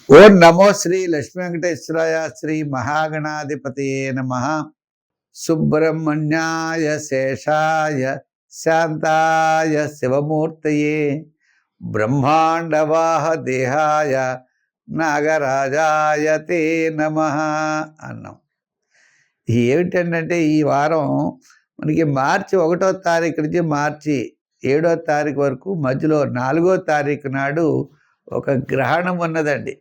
ఓం నమో శ్రీ లక్ష్మీ వెంకటేశ్వరాయ శ్రీ మహాగణాధిపతయే నమః. సుబ్రహ్మణ్యాయ శేషాయ శాంతాయ శివమూర్తయే బ్రహ్మాండవాహ దేహాయ నాగరాజాయ తే నమః అన్నాం. ఏమిటంటే ఈ వారం మనకి మార్చి 1వ తారీఖు నుంచి మార్చి 7వ తారీఖు వరకు మధ్యలో 4వ తారీఖు నాడు ఒక గ్రహణం ఉన్నదండి.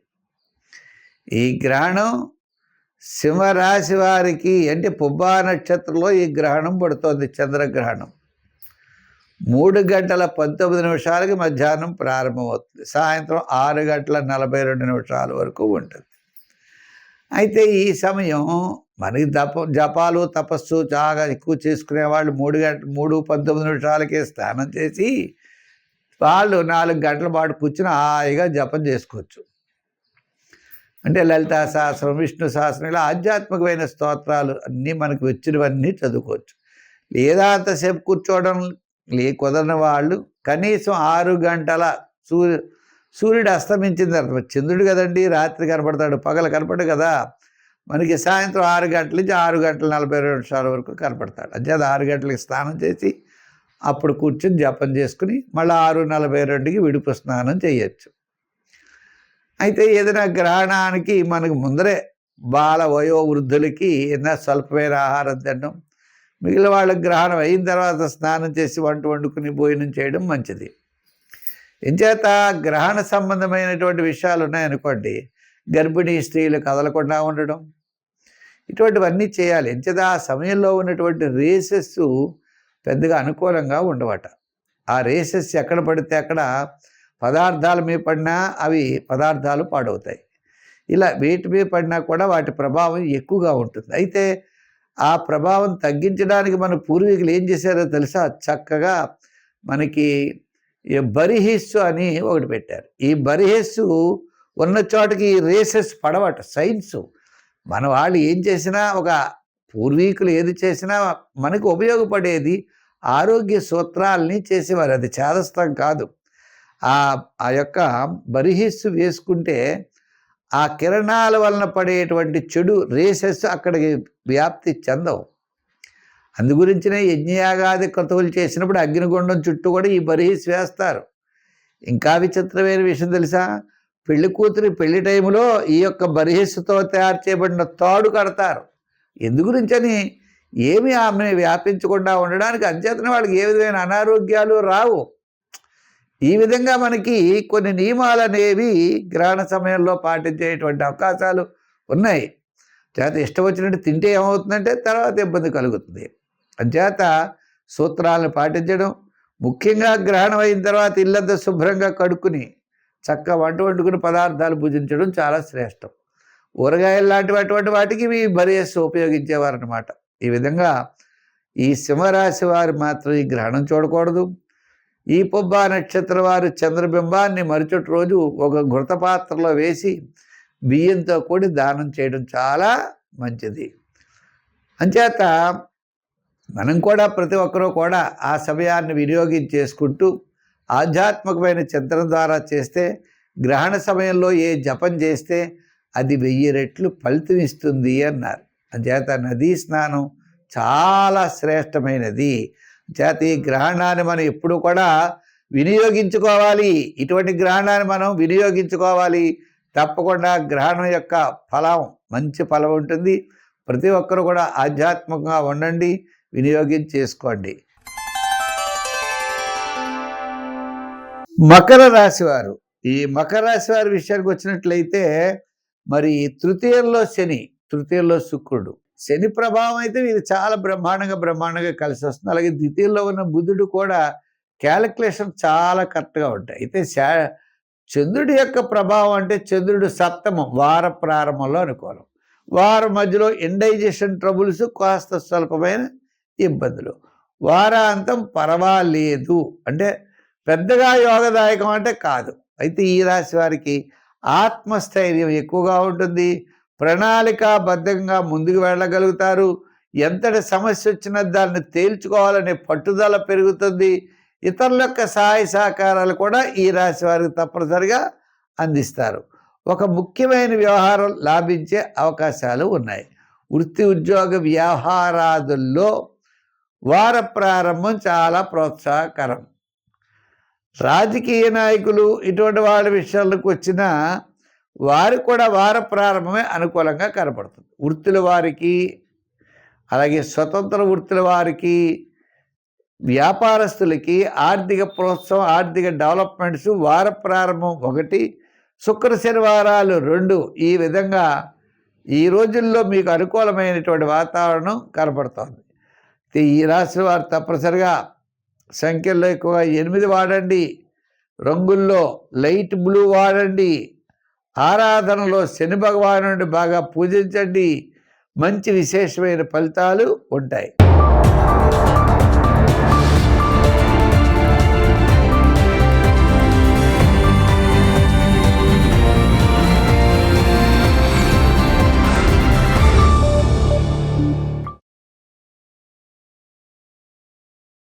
ఈ గ్రహణం సింహరాశి వారికి అంటే పుబ్బా నక్షత్రంలో ఈ గ్రహణం పడుతోంది. చంద్రగ్రహణం 3:19 మధ్యాహ్నం ప్రారంభమవుతుంది. సాయంత్రం 6:42 వరకు ఉంటుంది. అయితే ఈ సమయం మనకి జపాలు తపస్సు చాలా ఎక్కువ చేసుకునే వాళ్ళు 3:19 స్నానం చేసి వాళ్ళు 4 గంటల పాటు కూర్చుని హాయిగా జపం చేసుకోవచ్చు. అంటే లలితా సహస్రం, విష్ణు సహస్రం, ఇలా ఆధ్యాత్మికమైన స్తోత్రాలు అన్నీ మనకు వచ్చినవన్నీ చదువుకోవచ్చు. లేదా అంతసేపు కూర్చోవడం కుదరని వాళ్ళు కనీసం 6 గంటల సూర్యుడు అస్తమించిన తర్వాత, చంద్రుడు కదండి రాత్రి కనపడతాడు, పగలు కనపడు కదా, మనకి సాయంత్రం 6 గంటల నుంచి 6:42 వరకు కనపడతాడు. అంటే 6 గంటలకి స్నానం చేసి అప్పుడు కూర్చొని జపం చేసుకుని మళ్ళీ 6:42కి విడుపు స్నానం చేయొచ్చు. అయితే ఏదైనా గ్రహణానికి మనకు ముందరే బాల వయో వృద్ధులకి ఏదైనా స్వల్పమైన ఆహారం తినడం, మిగిలిన వాళ్ళకి గ్రహణం అయిన తర్వాత స్నానం చేసి వంట వండుకుని భోజనం చేయడం మంచిది. ఎంచేత గ్రహణ సంబంధమైనటువంటి విషయాలు ఉన్నాయనుకోండి, గర్భిణీ స్త్రీలు కదలకుండా ఉండడం, ఇటువంటివన్నీ చేయాలి. ఎంచేత ఆ సమయంలో ఉన్నటువంటి రేసెస్ పెద్దగా అనుకూలంగా ఉండవట. ఆ రేసెస్ ఎక్కడ పడితే అక్కడ పదార్థాల మీద పడినా అవి పదార్థాలు పాడవుతాయి. ఇలా వేటి మీద పడినా కూడా వాటి ప్రభావం ఎక్కువగా ఉంటుంది. అయితే ఆ ప్రభావం తగ్గించడానికి మన పూర్వీకులు ఏం చేశారో తెలుసా? చక్కగా మనకి బరిహిస్సు అని ఒకటి పెట్టారు. ఈ బరిహిస్సు ఉన్న చోటకి ఈ రేసెస్ పడవట. సైన్సు మన వాళ్ళు ఏం చేసినా, ఒక పూర్వీకులు ఏది చేసినా మనకు ఉపయోగపడేది ఆరోగ్య సూత్రాలని చేసేవారు. అది చేదస్తం కాదు. ఆ యొక్క బరిహిస్సు వేసుకుంటే ఆ కిరణాల వలన పడేటువంటి చెడు రేసెస్ అక్కడికి వ్యాప్తి చెందవు. అందుగురించినే యజ్ఞయాగాది క్రతువులు చేసినప్పుడు అగ్నిగుండం చుట్టూ కూడా ఈ బరిహిస్సు వేస్తారు. ఇంకా విచిత్రమైన విషయం తెలుసా? పెళ్లి కూతురి పెళ్లి టైంలో ఈ యొక్క బరిహిస్సుతో తయారు చేయబడిన తాడు కడతారు. ఎందుగురించని ఏమి ఆమెను వ్యాపించకుండా ఉండడానికి. అంచేతనే వాళ్ళకి ఏ విధమైన అనారోగ్యాలు రావు. ఈ విధంగా మనకి కొన్ని నియమాలు అనేవి గ్రహణ సమయంలో పాటించేటువంటి అవకాశాలు ఉన్నాయి. చేత ఇష్టం వచ్చినట్టు తింటే ఏమవుతుందంటే తర్వాత ఇబ్బంది కలుగుతుంది. అంచేత సూత్రాలను పాటించడం, ముఖ్యంగా గ్రహణం అయిన తర్వాత ఇల్లంతా శుభ్రంగా కడుక్కుని చక్కగా వంట వండుకుని పదార్థాలు భుజించడం చాలా శ్రేష్టం. ఊరగాయలు లాంటి అటువంటి వాటికి ఇవి బరిహస్సు ఉపయోగించేవారనమాట. ఈ విధంగా ఈ సింహరాశి వారు మాత్రం ఈ గ్రహణం చూడకూడదు. ఈ పుబ్బా నక్షత్రం వారు చంద్రబింబాన్ని మరుసటి రోజు ఒక ఘృతపాత్రలో వేసి బియ్యంతో కూడి దానం చేయడం చాలా మంచిది. అంచేత మనం కూడా ప్రతి ఒక్కరూ కూడా ఆ సమయాన్ని వినియోగించేసుకుంటూ ఆధ్యాత్మికమైన చింతన ద్వారా చేస్తే, గ్రహణ సమయంలో ఏ జపం చేస్తే అది 1000 రెట్లు ఫలితం ఇస్తుంది అన్నారు. అంచేత నదీ స్నానం చాలా శ్రేష్టమైనది. చేత ఈ గ్రహణాన్ని మనం ఎప్పుడు కూడా వినియోగించుకోవాలి. ఇటువంటి గ్రహణాన్ని మనం వినియోగించుకోవాలి. తప్పకుండా గ్రహణం యొక్క ఫలం మంచి ఫలం ఉంటుంది. ప్రతి ఒక్కరు కూడా ఆధ్యాత్మికంగా ఉండండి, వినియోగించేసుకోండి. మకర రాశి వారు, ఈ మకర రాశి వారి విషయానికి వచ్చినట్లయితే మరి తృతీయంలో శని, తృతీయంలో శుక్రుడు, శని ప్రభావం అయితే వీరు చాలా బ్రహ్మాండంగా కలిసి వస్తుంది. అలాగే ద్వితీయంలో ఉన్న బుధుడు కూడా క్యాలిక్యులేషన్ చాలా కరెక్ట్గా ఉంటాయి. అయితే చంద్రుడి యొక్క ప్రభావం అంటే చంద్రుడు సప్తమం, వార ప్రారంభంలో అనుకూలం, వారం మధ్యలో ఇండైజెషన్ ట్రబుల్స్, కాస్త స్వల్పమైన ఇబ్బందులు, వారాంతం పర్వాలేదు, అంటే పెద్దగా యోగదాయకం అంటే కాదు. అయితే ఈ రాశి వారికి ఆత్మస్థైర్యం ఎక్కువగా ఉంటుంది. ప్రణాళికాబద్ధంగా ముందుకు వెళ్ళగలుగుతారు. ఎంతటి సమస్య వచ్చినా దాన్ని తేల్చుకోవాలనే పట్టుదల పెరుగుతుంది. ఇతరుల యొక్క సహాయ సహకారాలు కూడా ఈ రాశి వారికి తప్పనిసరిగా అందిస్తారు. ఒక ముఖ్యమైన వ్యవహారం లాభించే అవకాశాలు ఉన్నాయి. వృత్తి ఉద్యోగ వ్యవహారాదుల్లో వార ప్రారంభం చాలా ప్రోత్సాహకరం. రాజకీయ నాయకులు ఇటువంటి వాళ్ళ విషయాలకు వచ్చినా వారికి కూడా వార ప్రారంభమే అనుకూలంగా కనపడుతుంది. వృత్తుల వారికి, అలాగే స్వతంత్ర వృత్తుల వారికి, వ్యాపారస్తులకి ఆర్థిక ప్రోత్సాహం, ఆర్థిక డెవలప్మెంట్స్ వార ప్రారంభం 1, శుక్ర శనివారాలు 2, ఈ విధంగా ఈ రోజుల్లో మీకు అనుకూలమైనటువంటి వాతావరణం కనపడుతోంది. ఈ రాశి వారు తప్పనిసరిగా సంఖ్యల్లో ఎక్కువగా 8 వాడండి, రంగుల్లో లైట్ బ్లూ వాడండి, ఆరాధనలో శని భగవానుడిని బాగా పూజించండి. మంచి విశేషమైన ఫలితాలు ఉంటాయి.